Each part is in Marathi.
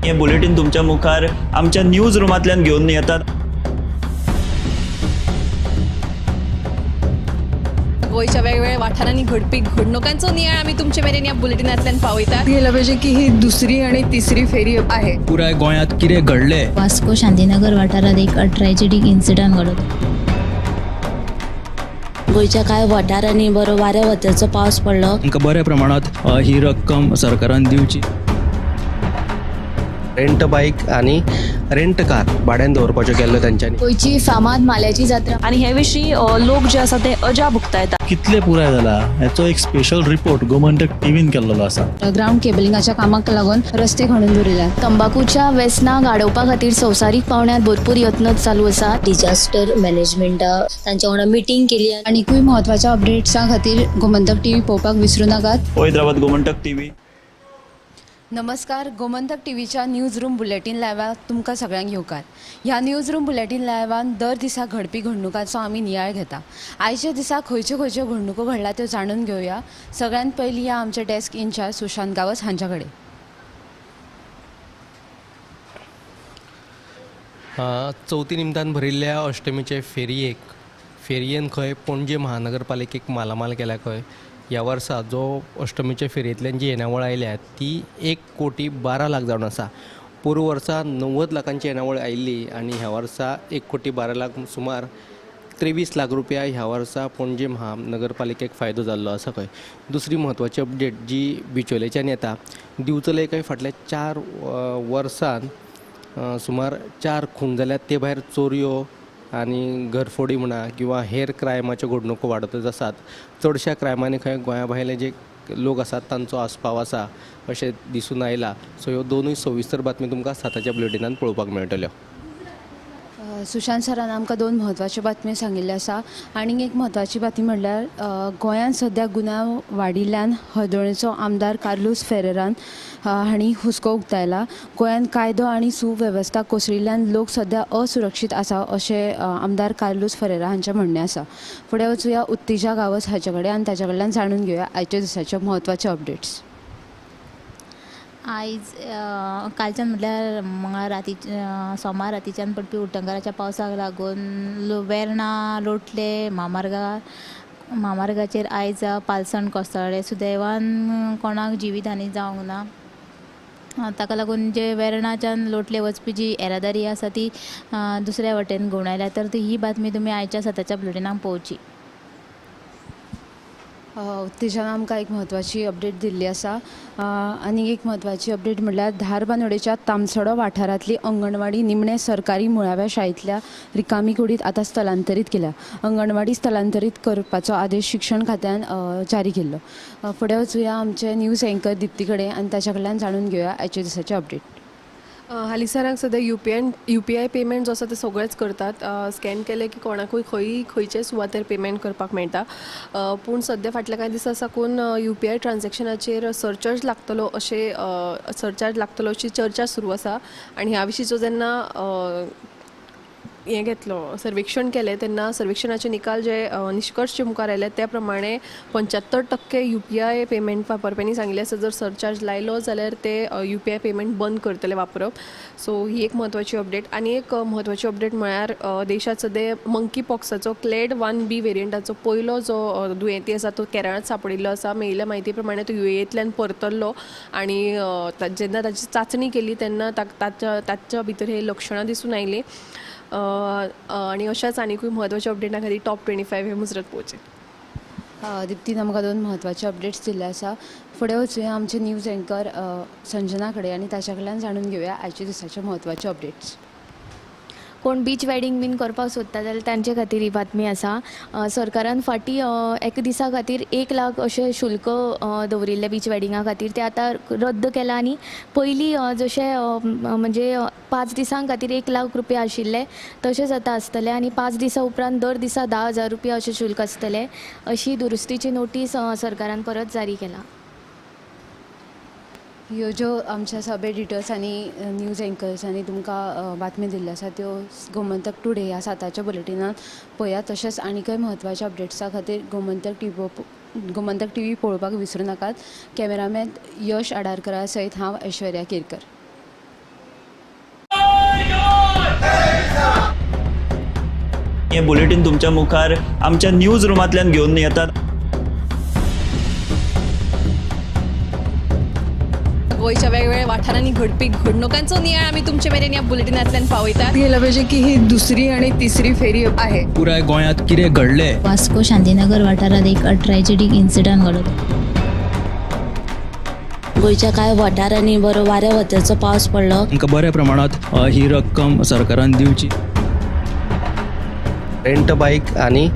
हे बुलेटिन तुमच्या मुखार आमच्या न्यूज रूमांतल्यान घेऊन येतात। गोयच्या वेगवेगळ्या वाठारांनी घडपी घडणुकांचो नियाळ आमी तुमचे मेरेन ह्या बुलेटिनांतल्यान पावयतात। गेल्या पाहिजे की ही दुसरी आणि तिसरी फेरी आहे। पुराय गोंयांत कितें घडले। वास्को शांतीनगर वाठारात एक ट्रॅजेडीक इन्सिडंट घडलो। गोयच्या कांय वाठारांनी बरो वाऱ्या वताचो पावस पडलो। तांकां बऱ्या प्रमाणात ही रक्कम सरकारान दिवची। रेंट बाईक आणि रेंट कार भाड्यान दवरपाच्यो केल्ल्यो तांच्यांनी। गोयची फामाद माल्याची जात्रा आणि हे विशीं लोक जे आसा ते अजा भुगतायतात। कितले पुराय जाला हाचो एक स्पेशल रिपोर्ट गोमंतक टीव्हीन केल्लो आसा। ग्राउंड केबलिंगाच्या कामाक लागून रस्ते खणून दवरिल्यात। तंबाखूच्या व्यसनां गाडोवपा खातीर संवसारीक पावंड्यार भरपूर यत्न चालू आसा। डिजास्टर मॅनेजमेंटा तांच्या वांगडा मिटींग केली। आनीकूय महत्वाच्या अपडेट्सां खातीर गोमंतक टीव्ही पळोवपाक विसरू नाकात। पळयत रावात गोमंतक टीव्ही। नमस्कार, गोमंतक टीव्हीच्या न्यूज रूम बुलेटिन लायव्हाक तुमकां सगळ्यांक येवकार। ह्या न्यूज रूम बुलेटिन लायव्हान दर दिसा घडपी घडणुकांचो आमी नियाळ घेता। आयच्या दिसा खंयच्यो खंयच्यो घडणुको घडल्या त्यो जाणून घेवया। सगळ्यांत पयलीं या आमचे डेस्क इन्चार्ज सुशांत गावस हांच्या कडेन। चवथी निमतान भरिल्ल्या अष्टमीचे फेरयेन खंय पणजे महानगरपालिकेक मालामाल केल्या खंय ह्या वर्सा जो अष्टमीच्या फेरयेंतल्यान जी येणावळ आयल्या ती 1,12,00,000 जावन आसा। पूर्व वर्सा 90 लाखांची येणावळ आयिल्ली आनी ह्या वर्सा 1,12,00,000 सुमार 23 लाख रुपया ह्या वर्सा पणजे महानगरपालिकेक फायदो जाल्लो आसा खंय। दुसरी म्हत्वाची अपडेट जी बिचोलेच्यान येता, दिवचले खंय फाटल्या 4 वर्सान सुमार 4 खून जाल्यात। ते भायर चोरयो आनी घरफोडी म्हणा किंवा हेर क्रायमाच्यो घडणुको वाडतच आसात। चडशा क्रायमांनी खंय गोंया भायले जे लोक आसात तांचो आस्पाव आसा अशें दिसून आयला। सो ह्यो दोनूय सविस्तर बातमी तुमकां साताच्या बुलेटिनान पळोवपाक मेळटल्यो। सुशांत सरान आमकां 2 म्हत्वाच्यो बातम्यो सांगिल्ल्यो आसा। आनीक एक म्हत्वाची बातमी म्हणल्यार गोंयांत सद्या गुन्यांव वाडिल्ल्यान हळदोणेचो आमदार कार्लोस फेरेरान हांणी हुस्को उक्तायला। गोंयांत कायदो आनी सुवेवस्था कोसळिल्ल्यान लोक सद्या असुरक्षीत आसा अशें आमदार कार्लोस फेरेरा हांचें म्हणणें आसा। फुडें वचुया उत्तेजा गावस हाचे कडेन आनी ताचे कडल्यान जाणून घेवया आयच्या दिसाच्यो म्हत्वाच्यो अपडेट्स। आयज कालच्यान म्हटल्यार मंगळार राती सोमार रातीच्यान पडपी उटंगाराच्या पावसाक लागून वेर्णा लोटले म्हामार्गाचेर आयज पालसण कोसळ्ळे। सुदैवान कोणाक जिवीतहानी जावंक ना। ताका लागून जे वेर्णाच्यान लोटले वचपी जी येरादारी आसा ती दुसऱ्या वटेन घुंवडायल्या। तर ही बातमी तुमी आयच्या सताच्या बुलेटिनाक पळोवची। उत्तेजान आमकां एक म्हत्वाची अपडेट दिल्ली आसा। आनी एक म्हत्वाची अपडेट म्हणल्यार धारबांदोडेच्या तामसडो वाठारांतली अंगणवाडी निमणे सरकारी मुळाव्या शाळेंतल्या रिकामी कुडींत आतां स्थलांतरीत केल्या। अंगणवाडी स्थलांतरीत करपाचो आदेश शिक्षण खात्यान जारी केल्लो। फुडें वचुया आमचे न्यूज एंकर दिप्ती कडेन आनी ताचे कडल्यान जाणून घेवया आयच्या दिसाचे अपडेट। हालीसराक सद्या UPI पेमेंट जो आसा ते सगळेच करतात। स्कॅन केले की कोणाकूय खंयचे सुवातेर पेमेंट करपाक मेळटा। पूण सद्या फाटल्या कांय दिसा साकून UPI ट्रान्झॅक्शनाचेर सरचार्ज लागतलो अशी चर्चा सुरू आसा। आनी ह्या विशींचो जेन्ना सर्वेक्षण केलें तेन्ना सर्वेक्षणाचे निकाल जे निष्कर्श जे मुखार आयले त्या प्रमाणे 75% UPI पेमेंट वापरप्यांनी सांगिल्लें आसा जर सरचार्ज लायलो जाल्यार ते UPI पेमेंट बंद करतले वापरप। सो ही एक म्हत्वाची अपडेट। आनी एक म्हत्वाची अपडेट म्हळ्यार देशांत सद्या मंकी पॉक्साचो क्लेड 1B वेरियंटाचो पयलो जो दुयेंती आसा तो केरळांत सांपडिल्लो आसा। मेळिल्ल्या म्हायती प्रमाणे तो UAEंतल्यान परतल्लो आनी जेन्ना ताची चांचणी केली तेन्ना ताच्या भितर हे लक्षणां दिसून आयलीं। आनी अशाच आनीकूय म्हत्वाच्या अपडेटा खातीर टॉप 25 हे मुजरत पळोवचें। दिप्तीन आमकां 2 म्हत्वाचे अपडेट्स दिल्ले आसा। फुडें वचुया आमचे न्यूज एंकर संजना कडेन आनी ताचे कडल्यान जाणून घेवया आयच्या दिसाचे म्हत्वाचे अपडेट्स। कोण बीच वेडिंग बीन करपाक सोदता जाल्यार तांचे खातीर ही बातमी आसा। सरकारान फाटीं एक दिसा खातीर 1 लाख अशें शुल्क दवरिल्लें बीच वेडिंगा खातीर ते आतां रद्द केलां। आनी पयलीं जशें म्हणजे 5 दिसां खातीर 1 लाख रुपया आशिल्ले तशेंच आतां आसतलें। आनी 5 दिसां उपरांत दर दिसा 10,000 रुपया अशें शुल्क आसतलें अशी दुरुस्तीची नोटीस सरकारान परत जारी केला। ह्यो ज्यो आमच्या सब एडिटर्स आनी न्यूज एंकर्सांनी तुमकां बातमी दिल्ल्यो आसा त्यो गोमंतक टुडे ह्या साताच्या बुलेटिनान पळयात। तशेंच आनीकय म्हत्वाच्या अपडेट्सा खातीर गोमंतक टीव्ही पळोवपाक विसरूं नाकात। कॅमेरामॅन यश आडारकरा सयत हांव ऐश्वर्या केरकर। हे बुलेटिन तुमच्या मुखार आमच्या न्यूज रुमांतल्यान घेऊन येतात. गोंयच्या वेगवेगळ्या वाठारांनी घडपी घडणुकांचो नियाळ आमी तुमचे मेरेन ह्या बुलेटिनांतल्यान पावयतात. गेल्या पाहिजे की ही दुसरी आणि तिसरी फेरी आहे. पुराय गोंयांत कितें घडलें वास्को शांतीनगर वाठारात एक ट्रॅजेडीक इन्सिडंट घडलो. गोंयच्या कांय वाठारांनी बरो वाऱ्या वत्याचो पावस पडलो. आमकां बऱ्या प्रमाणात ही रक्कम सरकारान दिवची. रेंट बाईक आणि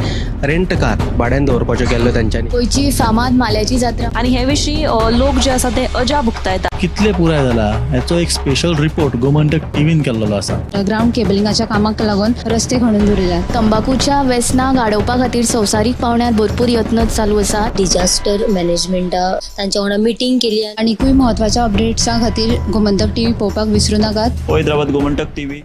रेंट कार भाड्यान दवरपाच्यो केल्ल्यो तांच्यांनी. गोंयची फामाद माल्याची जात्रा आणि हे विशीं लोक जे आसा ते अजा भुगतायतात. कितले पुराय जाला हेचो एक स्पेशल रिपोर्ट गोमंतक टीव्हीन केल्लो आसा. ग्राउंड केबलिंगाच्या कामाक लागून रस्ते खणून दवरिल्यात. तंबाखूच्या व्यसनां गाडोवपा खातीर संवसारीक पावंड्यार भरपूर यत्न चालू आसा. डिजास्टर मॅनेजमेंट तांच्या वांगडा मिटींग केली. आनीकूय महत्वाच्या अपडेट्सां खातीर गोमंतक टीव्ही पळोवपाक विसरूं नाकात. हैदराबाद गोमंतक टीव्ही.